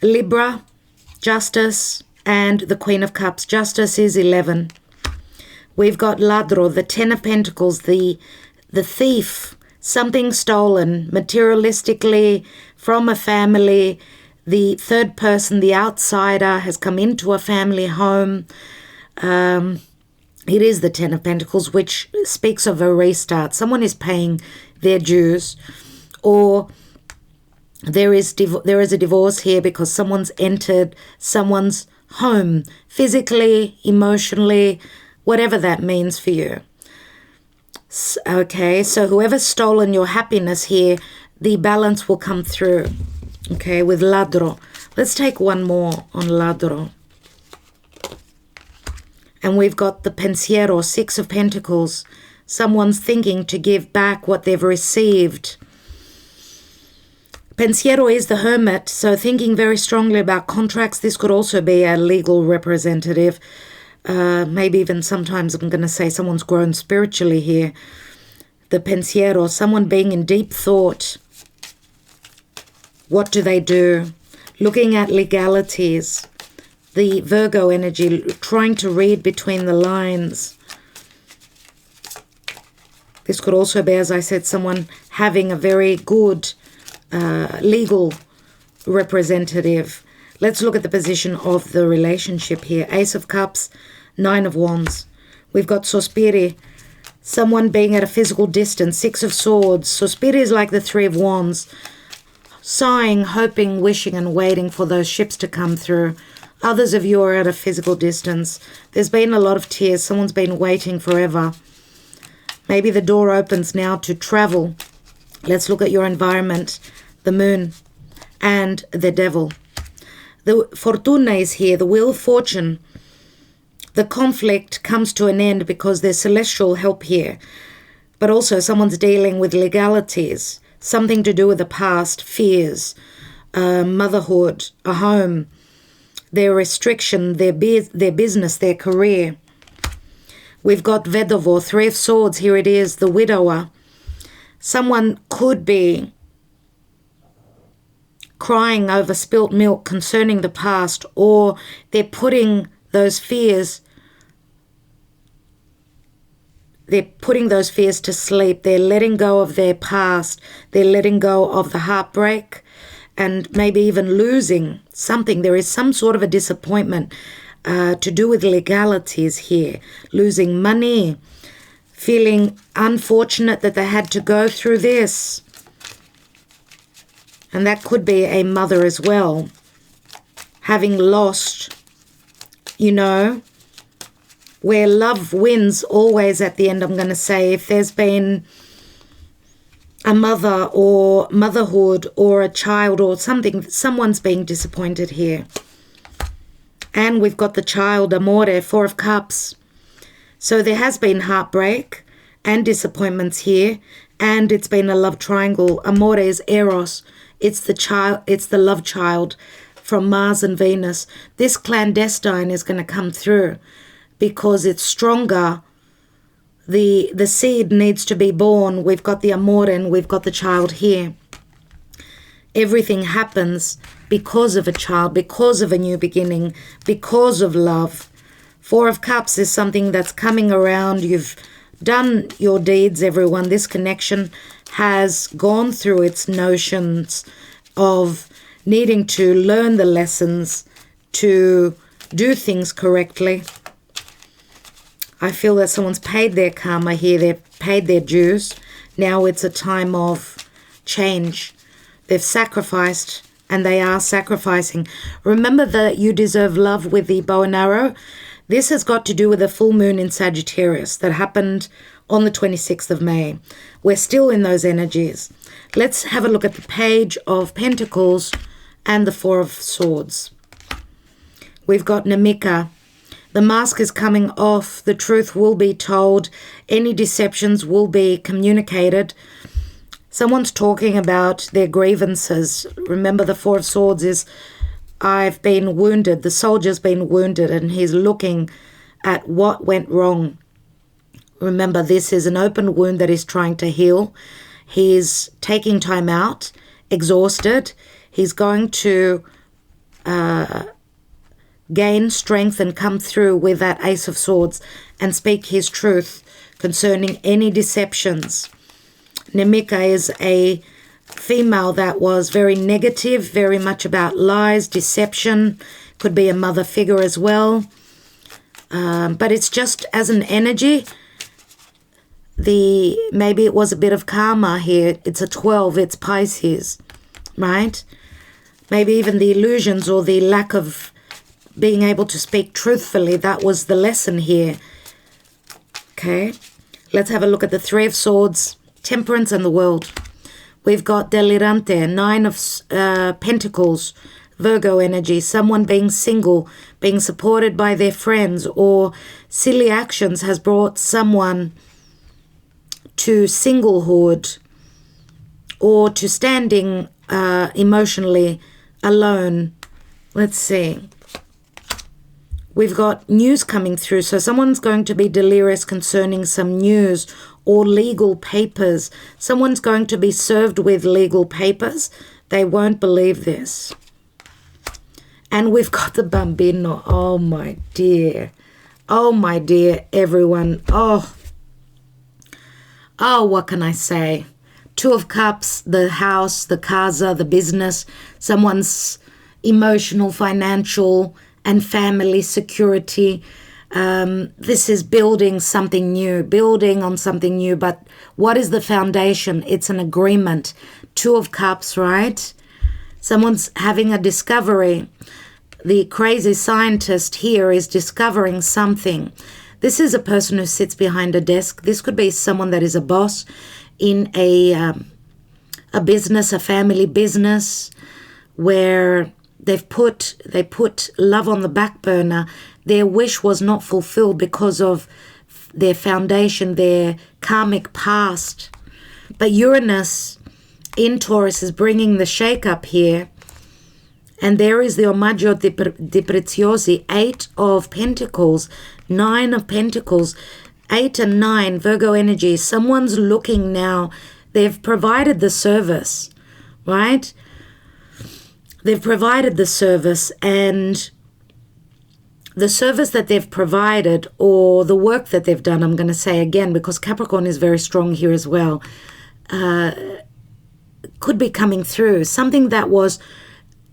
Libra, Justice, and the Queen of Cups. Justice is 11. We've got Ladro, the Ten of Pentacles, the thief, something stolen materialistically from a family. The third person, the outsider, has come into a family home. It is the Ten of Pentacles, which speaks of a restart. Someone is paying their dues, or there is a divorce here because someone's entered someone's home, physically, emotionally, whatever that means for you. Okay, so whoever's stolen your happiness here, the balance will come through. Okay, with Ladro. Let's take one more on Ladro. And we've got the Pensiero, Six of Pentacles. Someone's thinking to give back what they've received. Pensiero is the Hermit, so thinking very strongly about contracts. This could also be a legal representative. Maybe even sometimes I'm going to say someone's grown spiritually here. The Pensiero, someone being in deep thought. What do they do? Looking at legalities. The Virgo energy, trying to read between the lines. This could also be, as I said, someone having a very good legal representative. Let's look at the position of the relationship here. Ace of Cups, Nine of Wands. We've got Sospiri, someone being at a physical distance. Six of Swords. Sospiri is like the Three of Wands. Sighing, hoping, wishing, and waiting for those ships to come through. Others of you are at a physical distance. There's been a lot of tears. Someone's been waiting forever. Maybe the door opens now to travel. Let's look at your environment. The Moon and the Devil. The Fortuna is here, the Wheel of Fortune. The conflict comes to an end because there's celestial help here. But also someone's dealing with legalities, something to do with the past, fears, motherhood, a home, their restriction, their business, their career. We've got Vedovo, Three of Swords. Here it is, the widower. Someone could be crying over spilt milk concerning the past, or they're putting those fears to sleep. They're letting go of their past. They're letting go of the heartbreak, and maybe even losing something. There is some sort of a disappointment to do with legalities here. Losing money, feeling unfortunate that they had to go through this. And that could be a mother as well. Having lost, you know, where love wins always at the end, I'm going to say. If there's been a mother or motherhood or a child or something, someone's being disappointed here. And we've got the child, Amore, 4 of Cups. So there has been heartbreak and disappointments here, and it's been a love triangle. Amore is Eros. It's the child, it's the love child from Mars and Venus. This clandestine is going to come through because it's stronger. The seed needs to be born. We've got the Amore and we've got the child here. Everything happens because of a child, because of a new beginning, because of love. 4 of Cups is something that's coming around. You've done your deeds, everyone. This connection has gone through its notions of needing to learn the lessons to do things correctly. I feel that someone's paid their karma here. They've paid their dues. Now it's a time of change. They've sacrificed and they are sacrificing. Remember that you deserve love with the bow and arrow. This has got to do with a full moon in Sagittarius that happened on the 26th of May. We're still in those energies. Let's have a look at the Page of Pentacles and the 4 of Swords. We've got Namika. The mask is coming off. The truth will be told. Any deceptions will be communicated. Someone's talking about their grievances. Remember, the 4 of Swords is, I've been wounded. The soldier's been wounded and he's looking at what went wrong. Remember, this is an open wound that he's trying to heal. He's taking time out, exhausted. He's going to gain strength and come through with that Ace of Swords and speak his truth concerning any deceptions. Namika is a female that was very negative, very much about lies, deception. Could be a mother figure as well. But it's just as an energy. Maybe it was a bit of karma here. It's a 12, it's Pisces, right? Maybe even the illusions or the lack of being able to speak truthfully, that was the lesson here. Okay, let's have a look at the 3 of Swords, Temperance and the World. We've got Delirante, 9 of Pentacles, Virgo energy, someone being single, being supported by their friends, or silly actions has brought someone to singlehood or to standing emotionally alone. Let's see. We've got news coming through. So someone's going to be delirious concerning some news or legal papers. Someone's going to be served with legal papers. They won't believe this. And we've got the Bambino. Oh, my dear. Oh, my dear, everyone. Oh, what can I say? 2 of Cups, the house, the casa, the business, someone's emotional, financial, and family security. This is building something new, building on something new. But what is the foundation? It's an agreement. 2 of Cups, right? Someone's having a discovery. The crazy scientist here is discovering something. This is a person who sits behind a desk. This could be someone that is a boss in a business, a family business, where they put love on the back burner. Their wish was not fulfilled because of their foundation, their karmic past. But Uranus in Taurus is bringing the shake-up here. And there is the Omaggio di Preziosi, 8 of Pentacles, 9 of Pentacles, 8 and 9, Virgo energy. Someone's looking now. They've provided the service, right? They've provided the service, and the service that they've provided, or the work that they've done, I'm going to say again, because Capricorn is very strong here as well, could be coming through, something that was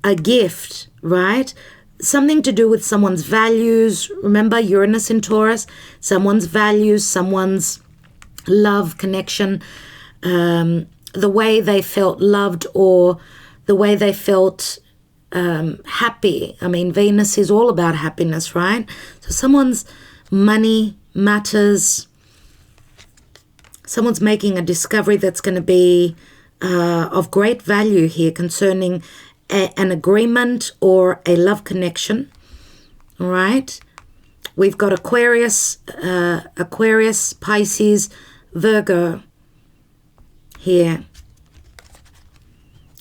a gift, right? Something to do with someone's values. Remember, Uranus in Taurus, someone's values, someone's love, connection, the way they felt loved or the way they felt happy. I mean, Venus is all about happiness, right? So someone's money matters. Someone's making a discovery that's going to be of great value here concerning an agreement or a love connection. All right. We've got Aquarius, Pisces, Virgo here.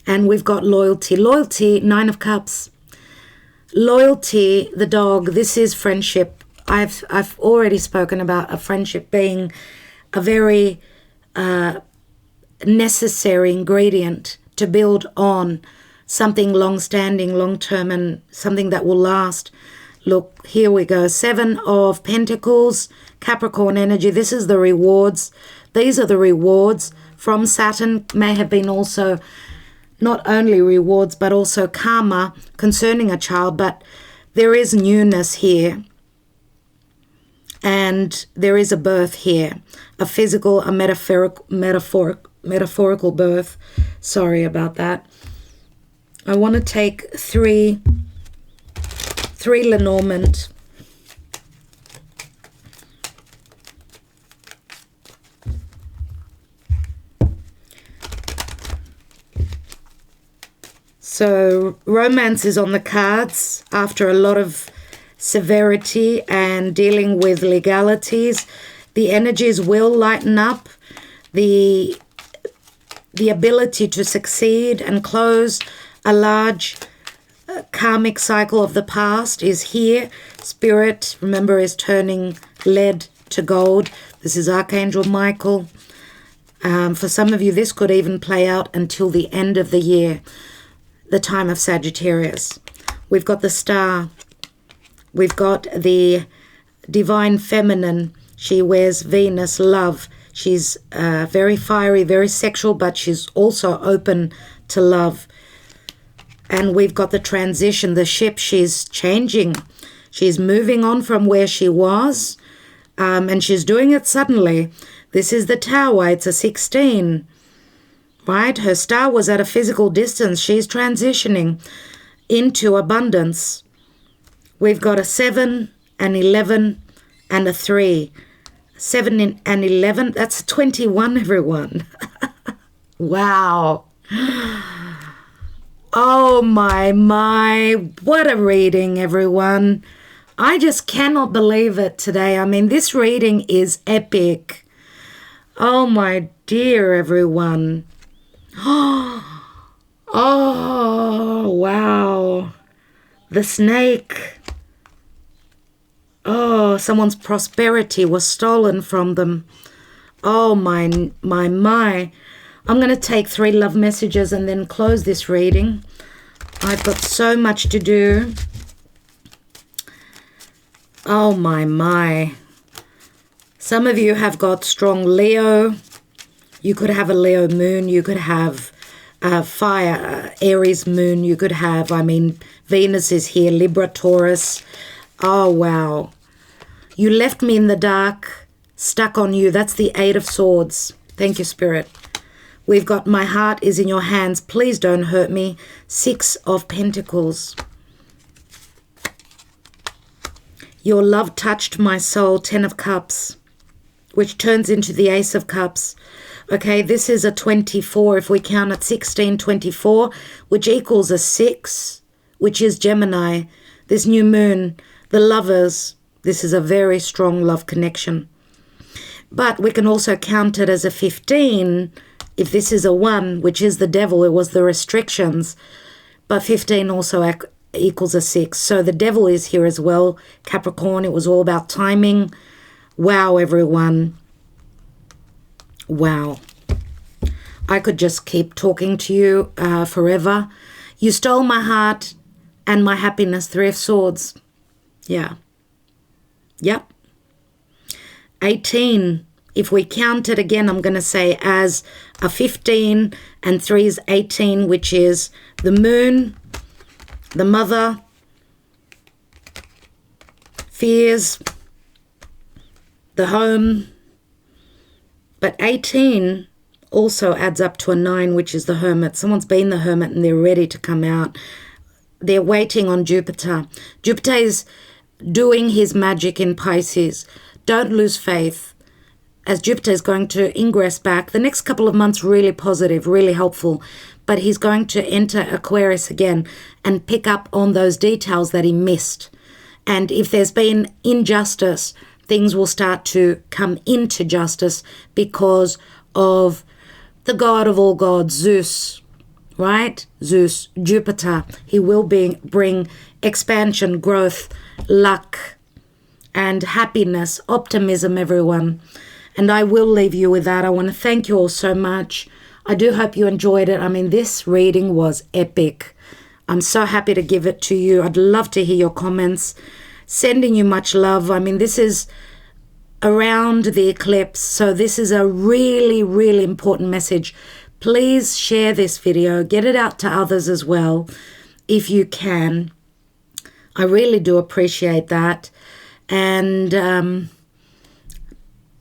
And we've got loyalty. Loyalty, 9 of Cups. Loyalty, the dog, this is friendship. I've already spoken about a friendship being a very necessary ingredient to build on something long-standing, long-term, and something that will last. Look, here we go. 7 of Pentacles, Capricorn energy. This is the rewards. These are the rewards from Saturn. May have been also not only rewards, but also karma concerning a child. But there is newness here. And there is a birth here. A physical, a metaphorical birth. Sorry about that. I want to take three Lenormand. So romance is on the cards after a lot of severity and dealing with legalities. The energies will lighten up. The ability to succeed and close a large karmic cycle of the past is here. Spirit, remember, is turning lead to gold. This is Archangel Michael. For some of you, this could even play out until the end of the year, the time of Sagittarius. We've got the star. We've got the divine feminine. She wears Venus, love. She's very fiery, very sexual, but she's also open to love. And we've got the transition, the ship. She's changing. She's moving on from where she was, and she's doing it suddenly. This is the Tower. It's a 16, right? Her star was at a physical distance. She's transitioning into abundance. We've got a 7, an 11, and a 3. 7 and 11, that's 21, everyone. Wow. Oh my, what a reading, everyone. I just cannot believe it today. I mean, this reading is epic. Oh my dear, everyone. Oh, wow. The snake. Oh, someone's prosperity was stolen from them. Oh, my. I'm going to take 3 love messages and then close this reading. I've got so much to do. Oh, my. Some of you have got strong Leo. You could have a Leo moon. You could have fire, Aries moon. You could have, Venus is here, Libra, Taurus. Oh, wow. You left me in the dark, stuck on you. That's the 8 of Swords. Thank you, Spirit. We've got my heart is in your hands. Please don't hurt me. 6 of Pentacles. Your love touched my soul. 10 of Cups, which turns into the Ace of Cups. Okay, this is a 24. If we count it, 16, 24, which equals a 6, which is Gemini. This new moon, the lovers. This is a very strong love connection. But we can also count it as a 15 if this is a 1, which is the devil. It was the restrictions. But 15 also equals a 6. So the devil is here as well. Capricorn, it was all about timing. Wow, everyone. Wow. I could just keep talking to you forever. You stole my heart and my happiness. 3 of Swords. Yeah. Yep. 18 if we count it again, I'm going to say as a 15 and 3 is 18, which is the moon, the mother, fears, the home. But 18 also adds up to a 9, which is the hermit. Someone's been the hermit and they're ready to come out. They're waiting on Jupiter. Jupiter is doing his magic in Pisces. Don't lose faith, as Jupiter is going to ingress back. The next couple of months really positive, really helpful, but he's going to enter Aquarius again and pick up on those details that he missed. And if there's been injustice, things will start to come into justice because of the god of all gods, Zeus, right? Zeus, Jupiter. He will bring expansion, growth, luck, and happiness, optimism, everyone. And I will leave you with that. I want to thank you all so much. I do hope you enjoyed it. I mean, this reading was epic. I'm so happy to give it to you. I'd love to hear your comments. Sending you much love. I mean, this is around the eclipse, so this is a really, really important message. Please share this video. Get it out to others as well, if you can. I really do appreciate that. And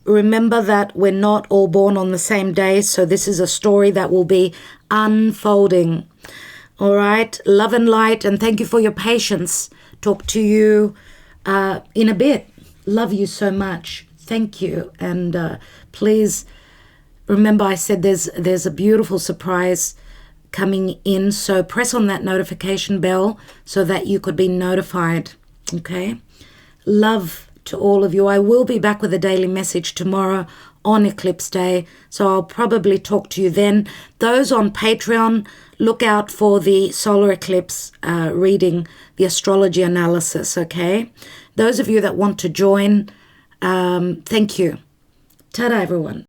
remember that we're not all born on the same day, so this is a story that will be unfolding. All right, love and light, and thank you for your patience. Talk to you in a bit. Love you so much. Thank you. And please remember, I said there's a beautiful surprise coming in, so press on that notification bell so that you could be notified. Okay, love to all of you. I will be back with a daily message tomorrow on Eclipse Day, so I'll probably talk to you then. Those on Patreon, look out for the solar eclipse reading, the astrology analysis, okay? Those of you that want to join, thank you. Ta-da, everyone.